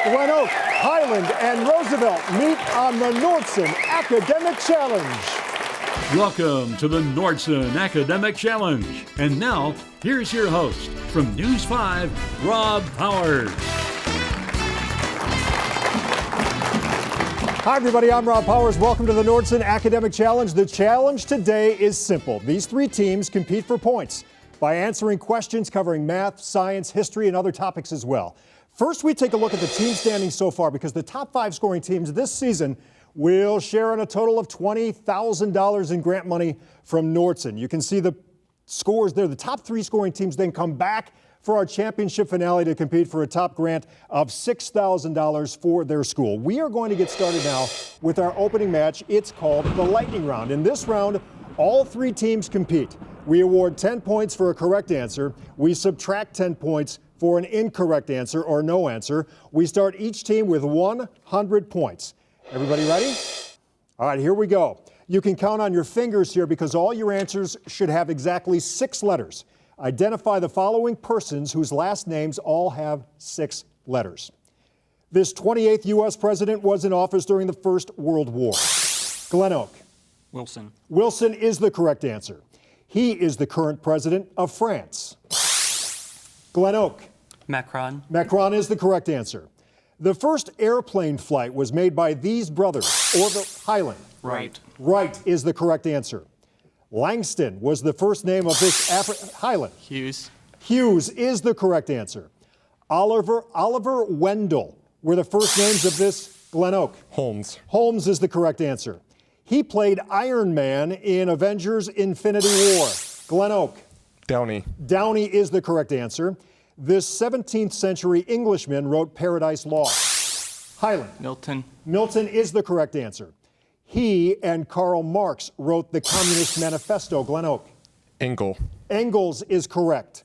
GlenOak, Highland and Roosevelt meet on the Nordson Academic Challenge. Welcome to the Nordson Academic Challenge. And now, here's your host from News 5, Rob Powers. Hi, everybody. I'm Rob Powers. Welcome to the Nordson Academic Challenge. The challenge today is simple. These three teams compete for points by answering questions covering math, science, history, and other topics as well. First, we take a look at the team standings so far because the top 5 scoring teams this season will share in a total of $20,000 in grant money from Nordson. You can see the scores there. The top 3 scoring teams then come back for our championship finale to compete for a top grant of $6,000 for their school. We are going to get started now with our opening match. It's called the lightning round. In this round, all 3 teams compete. We award 10 points for a correct answer. We subtract 10 points for an incorrect answer or no answer. We start each team with 100 points. Everybody ready? All right, here we go. You can count on your fingers here because all your answers should have exactly 6 letters. Identify the following persons whose last names all have 6 letters. This 28th U.S. president was in office during the First World War. GlenOak. Wilson. Wilson is the correct answer. He is the current president of France. GlenOak. Macron. Macron is the correct answer. The first airplane flight was made by these brothers, or the Highland. Wright. Wright is the correct answer. Langston was the first name of this Highland. Hughes. Hughes is the correct answer. Oliver Wendell were the first names of this GlenOak. Holmes. Holmes is the correct answer. He played Iron Man in Avengers Infinity War. GlenOak. Downey. Downey is the correct answer. This 17th century Englishman wrote Paradise Lost. Highland. Milton. Milton is the correct answer. He and Karl Marx wrote the Communist Manifesto. GlenOak. Engel. Engels is correct.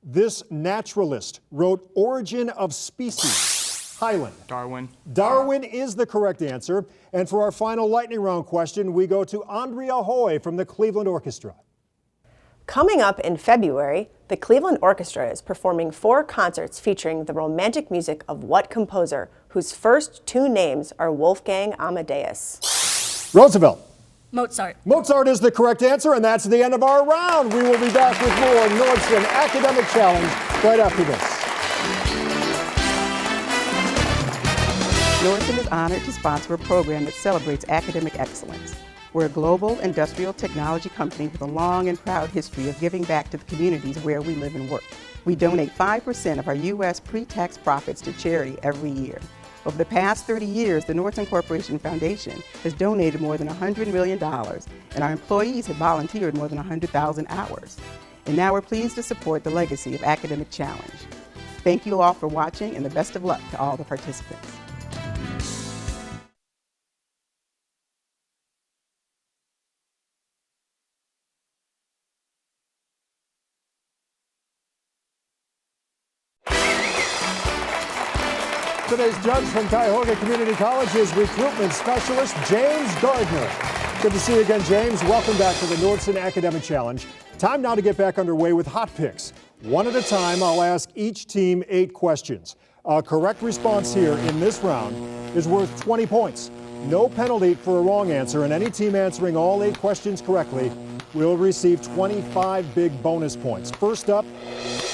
This naturalist wrote Origin of Species. Highland. Darwin. Darwin is the correct answer. And for our final lightning round question, we go to Andrea Hoy from the Cleveland Orchestra. Coming up in February, the Cleveland Orchestra is performing 4 concerts featuring the romantic music of what composer, whose first 2 names are Wolfgang Amadeus? Roosevelt. Mozart. Mozart is the correct answer, and that's the end of our round. We will be back with more Nordson Academic Challenge right after this. Nordson is honored to sponsor a program that celebrates academic excellence. We're a global industrial technology company with a long and proud history of giving back to the communities where we live and work. We donate 5% of our U.S. pre-tax profits to charity every year. Over the past 30 years, the Nordson Corporation Foundation has donated more than $100 million, and our employees have volunteered more than 100,000 hours. And now we're pleased to support the legacy of Academic Challenge. Thank you all for watching, and the best of luck to all the participants. Today's judge from Cuyahoga Community College is recruitment specialist James Gardner. Good to see you again, James. Welcome back to the Nordson Academic Challenge. Time now to get back underway with Hot Picks. One at a time, I'll ask each team 8 questions. A correct response here in this round is worth 20 points. No penalty for a wrong answer, and any team answering all 8 questions correctly will receive 25 big bonus points. First up,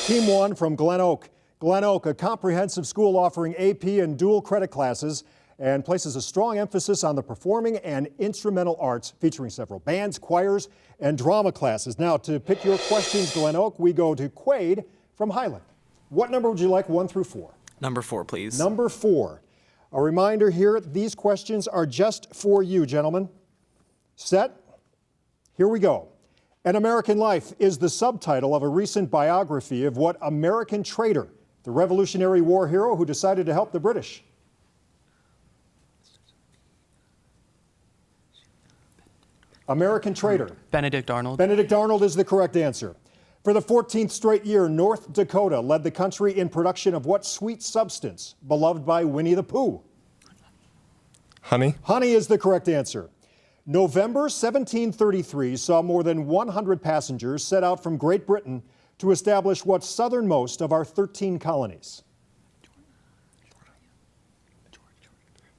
Team 1 from GlenOak. GlenOak, a comprehensive school offering AP and dual credit classes, and places a strong emphasis on the performing and instrumental arts, featuring several bands, choirs, and drama classes. Now, to pick your questions, GlenOak, we go to Quaid from Highland. What number would you like, 1 through 4? Number 4, please. Number 4. A reminder here, these questions are just for you, gentlemen. Set? Here we go. An American Life is the subtitle of a recent biography of what American trader, the Revolutionary War hero who decided to help the British? American trader. Benedict Arnold. Benedict Arnold is the correct answer. For the 14th straight year, North Dakota led the country in production of what sweet substance beloved by Winnie the Pooh? Honey. Honey is the correct answer. November 1733 saw more than 100 passengers set out from Great Britain to establish what southernmost of our 13 colonies?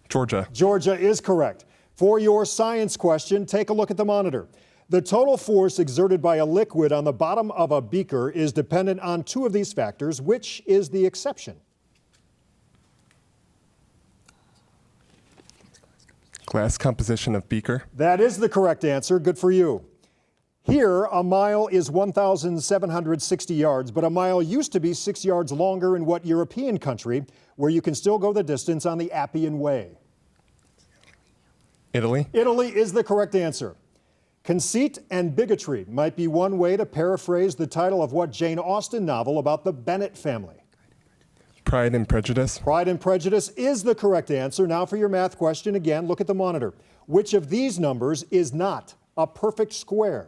Georgia. Georgia is correct. For your science question, take a look at the monitor. The total force exerted by a liquid on the bottom of a beaker is dependent on two of these factors. Which is the exception? Glass composition of beaker. That is the correct answer. Good for you. Here, a mile is 1,760 yards, but a mile used to be 6 yards longer in what European country, where you can still go the distance on the Appian Way? Italy. Italy is the correct answer. Conceit and bigotry might be one way to paraphrase the title of what Jane Austen novel about the Bennet family? Pride and Prejudice. Pride and Prejudice is the correct answer. Now for your math question, again, look at the monitor. Which of these numbers is not a perfect square?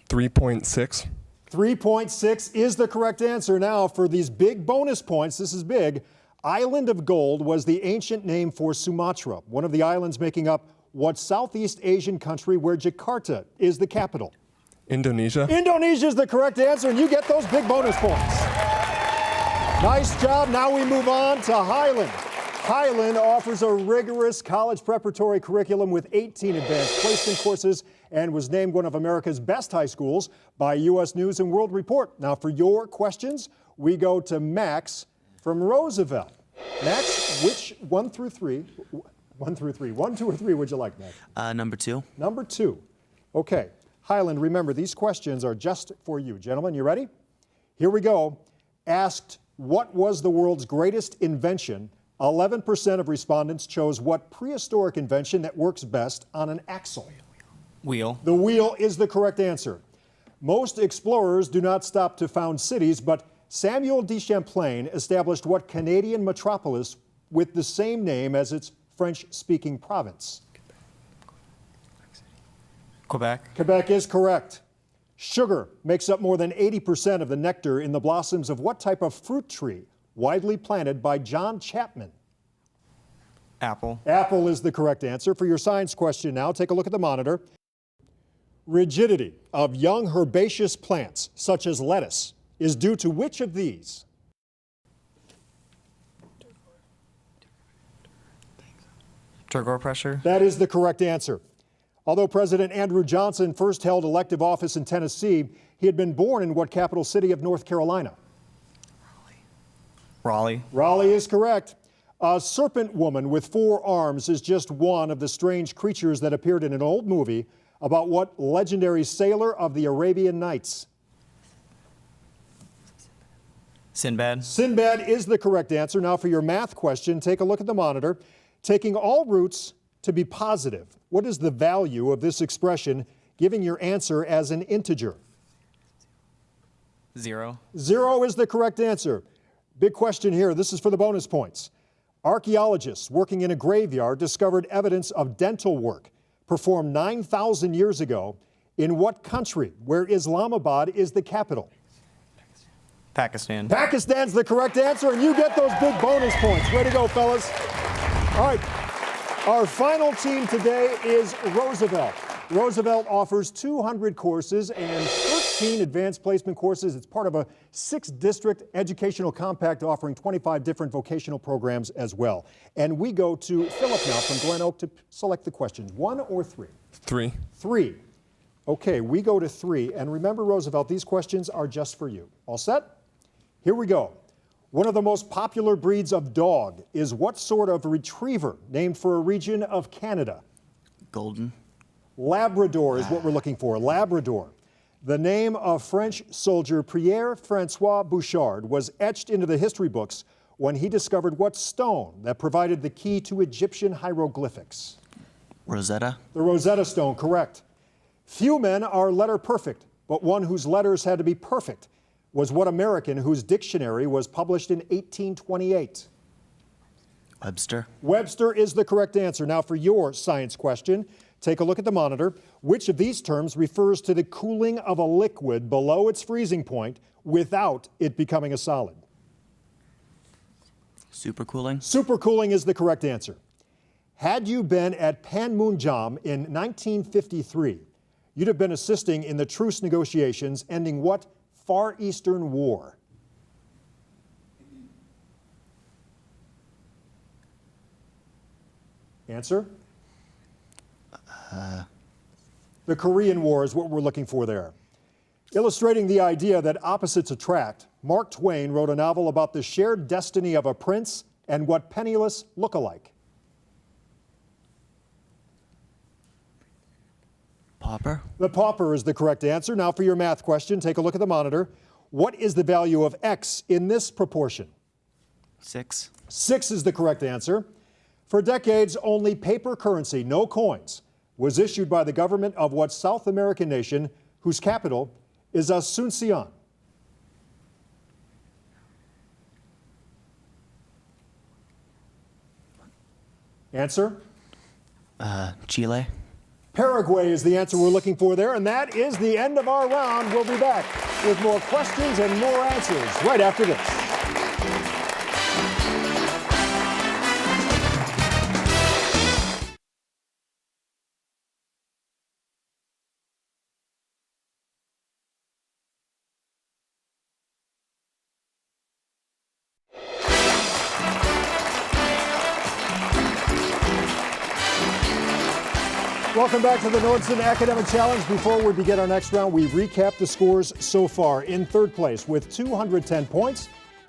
3.6. 3.6 is the correct answer. Now for these big bonus points, this is big. Island of Gold was the ancient name for Sumatra, one of the islands making up what Southeast Asian country where Jakarta is the capital? Indonesia. Indonesia is the correct answer, and you get those big bonus points. Nice job. Now we move on to Highland. Highland offers a rigorous college preparatory curriculum with 18 advanced placement courses and was named one of America's best high schools by U.S. News and World Report. Now for your questions, we go to Max from Roosevelt. Max, which 1 through 3, 1, 2, or 3 would you like, Max? Number 2. Number 2. Okay. Highland, remember, these questions are just for you. Gentlemen, you ready? Here we go. Asked, what was the world's greatest invention? 11% of respondents chose what prehistoric invention that works best on an axle? Wheel. The wheel is the correct answer. Most explorers do not stop to found cities, but Samuel de Champlain established what Canadian metropolis with the same name as its French-speaking province? Quebec. Quebec is correct. Sugar makes up more than 80% of the nectar in the blossoms of what type of fruit tree widely planted by John Chapman? Apple. Apple is the correct answer. For your science question now, take a look at the monitor. Rigidity of young herbaceous plants, such as lettuce, is due to which of these? Turgor pressure. That is the correct answer. Although President Andrew Johnson first held elective office in Tennessee, he had been born in what capital city of North Carolina? Raleigh. Raleigh is correct. A serpent woman with 4 arms is just one of the strange creatures that appeared in an old movie about what legendary sailor of the Arabian Nights? Sinbad. Sinbad is the correct answer. Now for your math question, take a look at the monitor. Taking all roots to be positive, what is the value of this expression, giving your answer as an integer? 0. 0 is the correct answer. Big question here. This is for the bonus points. Archaeologists working in a graveyard discovered evidence of dental work performed 9,000 years ago in what country where Islamabad is the capital? Pakistan. Pakistan's the correct answer, and you get those big bonus points. Way to go, fellas. All right. Our final team today is Roosevelt. Roosevelt offers 200 courses and 13 advanced placement courses. It's part of a 6-district educational compact offering 25 different vocational programs as well. And we go to Philip now from GlenOak to select the questions. 1 or 3? 3. 3. Okay, we go to 3. And remember, Roosevelt, these questions are just for you. All set? Here we go. One of the most popular breeds of dog is what sort of retriever named for a region of Canada? Golden. Labrador is what we're looking for, Labrador. The name of French soldier Pierre-Francois Bouchard was etched into the history books when he discovered what stone that provided the key to Egyptian hieroglyphics? Rosetta. The Rosetta Stone, correct. Few men are letter perfect, but one whose letters had to be perfect was what American whose dictionary was published in 1828? Webster. Webster is the correct answer. Now for your science question, take a look at the monitor. Which of these terms refers to the cooling of a liquid below its freezing point without it becoming a solid? Supercooling. Supercooling is the correct answer. Had you been at Panmunjom in 1953, you'd have been assisting in the truce negotiations ending what Far Eastern War? Answer? The Korean War is what we're looking for there. Illustrating the idea that opposites attract, Mark Twain wrote a novel about the shared destiny of a prince and what penniless look alike. Pauper? The pauper is the correct answer. Now for your math question, take a look at the monitor. What is the value of x in this proportion? 6. 6 is the correct answer. For decades, only paper currency, no coins, was issued by the government of what South American nation whose capital is Asuncion? Answer? Chile? Paraguay is the answer we're looking for there, and that is the end of our round. We'll be back with more questions and more answers right after this. Welcome back to the Nordson Academic Challenge. Before we begin our next round, we recap the scores so far. In third place with 210 points,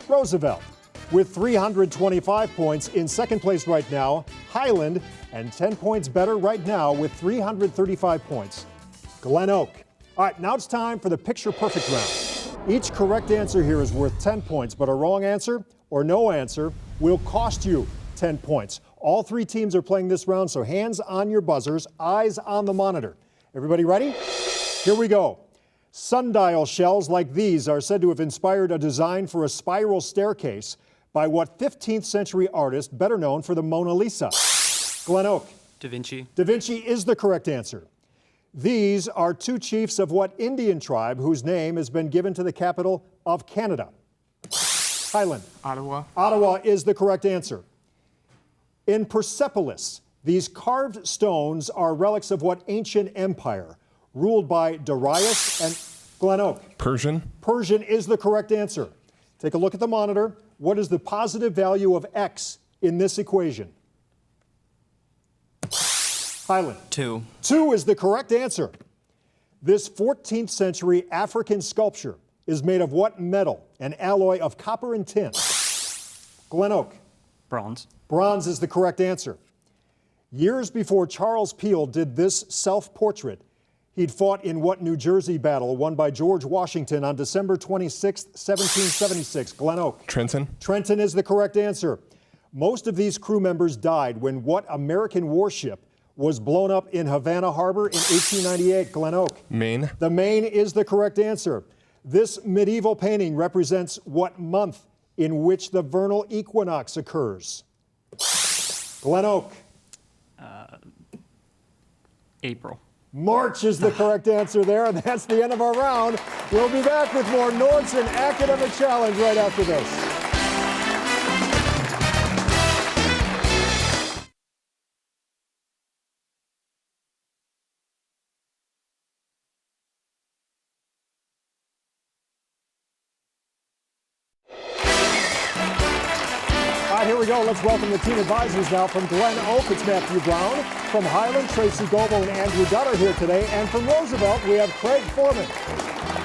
Roosevelt. With 325 points in second place right now, Highland, and 10 points better right now with 335 points, GlenOak. All right, now it's time for the picture perfect round. Each correct answer here is worth 10 points, but a wrong answer or no answer will cost you 10 points. All three teams are playing this round, so hands on your buzzers, eyes on the monitor. Everybody ready? Here we go. Sundial shells like these are said to have inspired a design for a spiral staircase by what 15th century artist better known for the Mona Lisa? GlenOak. Da Vinci. Da Vinci is the correct answer. These are two chiefs of what Indian tribe whose name has been given to the capital of Canada? Highland. Ottawa. Ottawa is the correct answer. In Persepolis, these carved stones are relics of what ancient empire ruled by Darius and GlenOak? Persian? Persian is the correct answer. Take a look at the monitor. What is the positive value of x in this equation? Highland. 2. 2 is the correct answer. This 14th century African sculpture is made of what metal? An alloy of copper and tin. GlenOak. Bronze. Bronze is the correct answer. Years before Charles Peale did this self-portrait, he'd fought in what New Jersey battle won by George Washington on December 26, 1776? GlenOak. Trenton? Trenton is the correct answer. Most of these crew members died when what American warship was blown up in Havana Harbor in 1898? GlenOak. Maine? The Maine is the correct answer. This medieval painting represents what month in which the vernal equinox occurs? GlenOak. April. March is the correct answer there, and that's the end of our round. We'll be back with more Nordson Academic Challenge right after this. Here we go. Let's welcome the team advisors now. From GlenOak, it's Matthew Brown. From Highland, Tracy Goebel and Andrew Dutter here today. And from Roosevelt, we have Craig Foreman.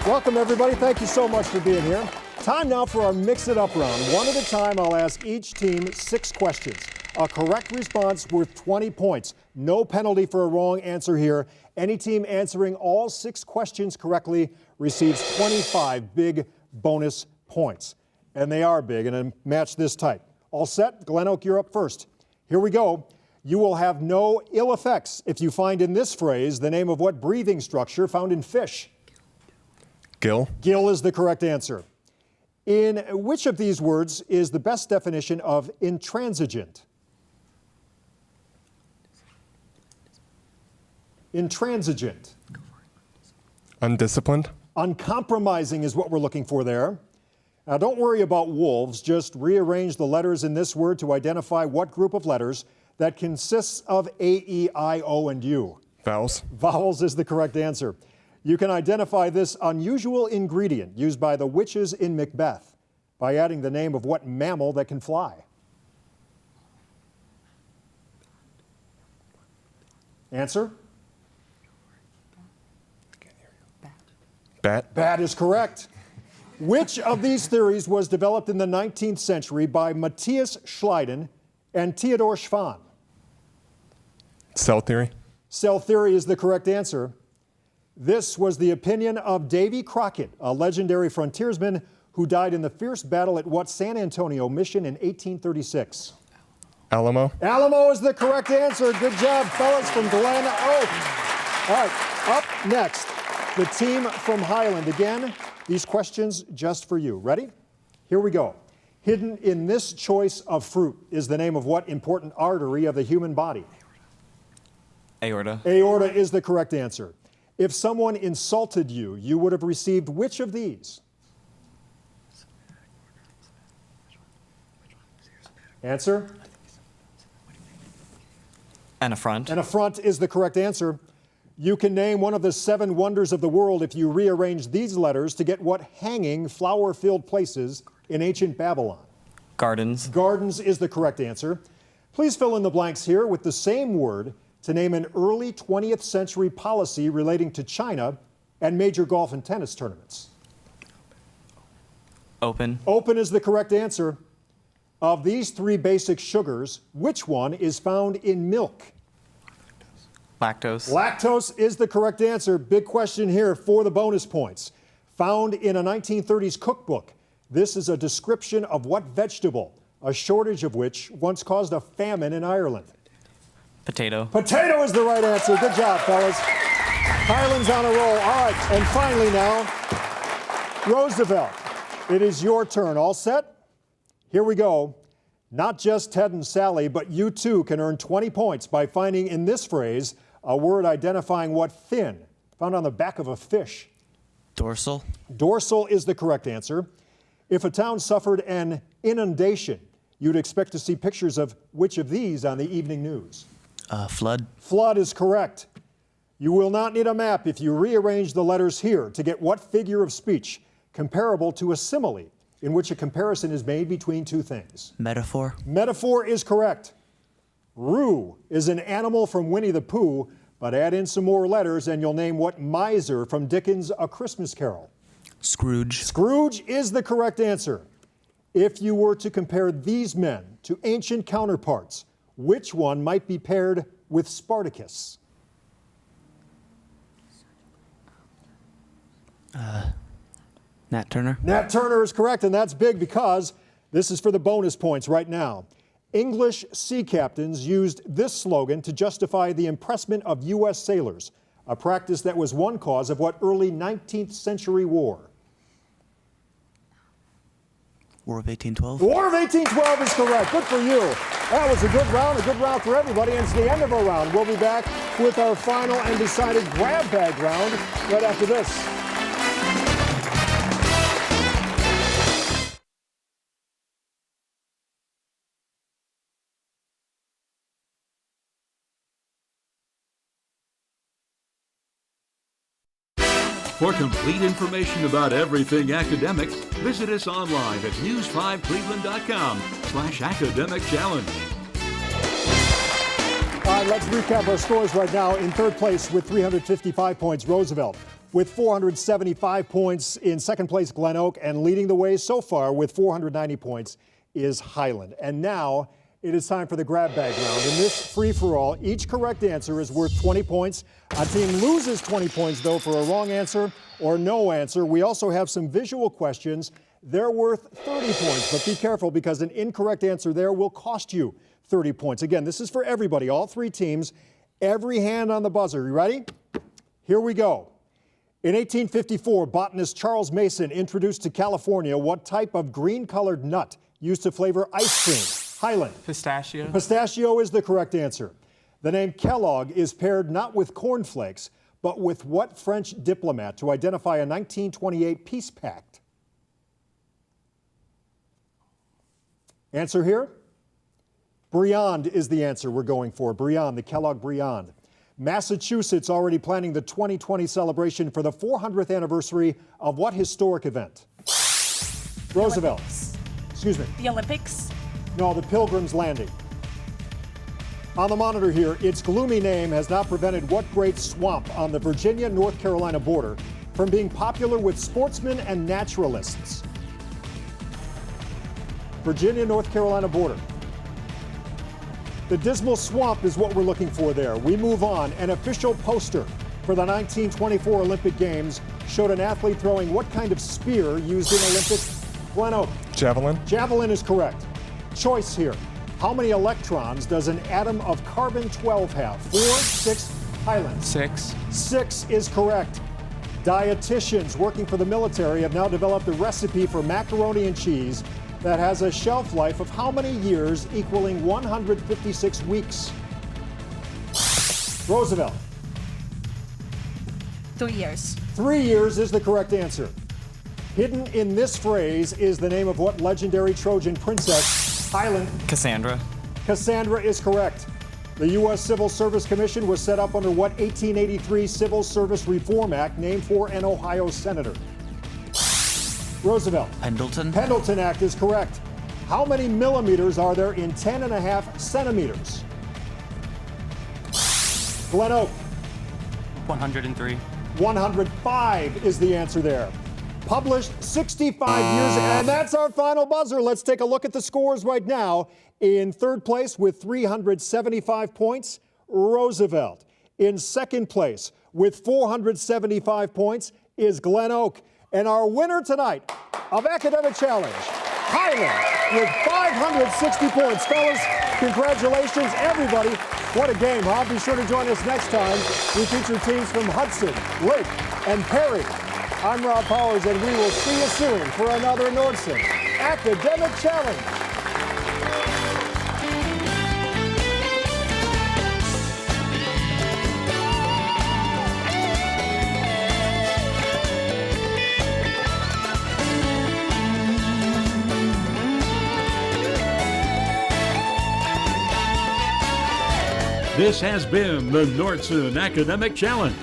Welcome, everybody. Thank you so much for being here. Time now for our Mix It Up round. One at a time, I'll ask each team 6 questions. A correct response worth 20 points. No penalty for a wrong answer here. Any team answering all 6 questions correctly receives 25 big bonus points. And they are big in a match this tight. All set? GlenOak, you're up first. Here we go. You will have no ill effects if you find in this phrase the name of what breathing structure found in fish? Gill? Gill is the correct answer. In which of these words is the best definition of intransigent? Intransigent. Undisciplined? Uncompromising is what we're looking for there. Now, don't worry about wolves. Just rearrange the letters in this word to identify what group of letters that consists of A, E, I, O, and U. Vowels? Vowels is the correct answer. You can identify this unusual ingredient used by the witches in Macbeth by adding the name of what mammal that can fly. Answer? Bat. Bat is correct. Which of these theories was developed in the 19th century by Matthias Schleiden and Theodor Schwann? Cell theory. Cell theory is the correct answer. This was the opinion of Davy Crockett, a legendary frontiersman who died in the fierce battle at what San Antonio mission in 1836? Alamo. Alamo is the correct answer. Good job, fellas, from GlenOak. All right, up next, the team from Highland. Again, these questions just for you. Ready? Here we go. Hidden in this choice of fruit is the name of what important artery of the human body? Aorta. Aorta is the correct answer. If someone insulted you, you would have received which of these? Answer? An affront. An affront is the correct answer. You can name one of the 7 wonders of the world if you rearrange these letters to get what hanging, flower-filled places in ancient Babylon? Gardens. Gardens is the correct answer. Please fill in the blanks here with the same word to name an early 20th century policy relating to China and major golf and tennis tournaments. Open. Open is the correct answer. Of these 3 basic sugars, which one is found in milk? Lactose. Lactose is the correct answer. Big question here for the bonus points. Found in a 1930s cookbook, this is a description of what vegetable, a shortage of which once caused a famine in Ireland? Potato. Potato is the right answer. Good job, fellas. Highland's on a roll. All right, and finally now, Roosevelt, it is your turn. All set? Here we go. Not just Ted and Sally, but you too can earn 20 points by finding in this phrase a word identifying what fin found on the back of a fish. Dorsal. Dorsal is the correct answer. If a town suffered an inundation, you'd expect to see pictures of which of these on the evening news? Flood. Flood is correct. You will not need a map if you rearrange the letters here to get what figure of speech comparable to a simile in which a comparison is made between 2 things. Metaphor. Metaphor is correct. Roo is an animal from Winnie the Pooh, but add in some more letters and you'll name what miser from Dickens' A Christmas Carol. Scrooge. Scrooge is the correct answer. If you were to compare these men to ancient counterparts, which one might be paired with Spartacus? Nat Turner. Nat Turner is correct, and that's big because this is for the bonus points right now. English sea captains used this slogan to justify the impressment of U.S. sailors, a practice that was one cause of what early 19th century war? War of 1812. War of 1812 is correct. Good for you. That was a good round for everybody, and it's the end of our round. We'll be back with our final and decided grab bag round right after this. For complete information about everything academic, visit us online at news5cleveland.com/academic challenge. All right, let's recap our scores right now. In third place with 355 points, Roosevelt. With 475 points in second place, GlenOak. And leading the way so far with 490 points is Highland. And now it is time for the grab bag round. In this free-for-all, each correct answer is worth 20 points. A team loses 20 points, though, for a wrong answer or no answer. We also have some visual questions. They're worth 30 points, but be careful because an incorrect answer there will cost you 30 points. Again, this is for everybody, all 3 teams. Every hand on the buzzer. You ready? Here we go. In 1854, botanist Charles Mason introduced to California what type of green-colored nut used to flavor ice cream? Highland. Pistachio. Pistachio is the correct answer. The name Kellogg is paired not with cornflakes, but with what French diplomat to identify a 1928 peace pact? Answer here? Briand is the answer we're going for. Briand, the Kellogg Briand. Massachusetts already planning the 2020 celebration for the 400th anniversary of what historic event? Roosevelt. Olympics. Excuse me. The Olympics. No, the Pilgrim's Landing. On the monitor here, its gloomy name has not prevented what great swamp on the Virginia-North Carolina border from being popular with sportsmen and naturalists? Virginia-North Carolina border. The Dismal Swamp is what we're looking for there. We move on. An official poster for the 1924 Olympic Games showed an athlete throwing what kind of spear used in Olympics? GlenOak. Javelin. Javelin is correct. Choice here. How many electrons does an atom of carbon-12 have? 4, 6, Highland. 6. 6 is correct. Dietitians working for the military have now developed a recipe for macaroni and cheese that has a shelf life of how many years, equaling 156 weeks? Roosevelt. 3 years. 3 years is the correct answer. Hidden in this phrase is the name of what legendary Trojan princess? Highland. Cassandra. Cassandra is correct. The U.S. Civil Service Commission was set up under what 1883 Civil Service Reform Act named for an Ohio senator? Roosevelt. Pendleton. Pendleton Act is correct. How many millimeters are there in 10.5 centimeters? GlenOak. 103. 105 is the answer there. Published 65 years, and that's our final buzzer. Let's take a look at the scores right now. In third place with 375 points, Roosevelt. In second place with 475 points is GlenOak. And our winner tonight of Academic Challenge, Highland, with 560 points. Fellas, congratulations, everybody. What a game, huh? Be sure to join us next time. We feature teams from Hudson, Lake, and Perry. I'm Rob Powers, and we will see you soon for another Nordson Academic Challenge. This has been the Nordson Academic Challenge.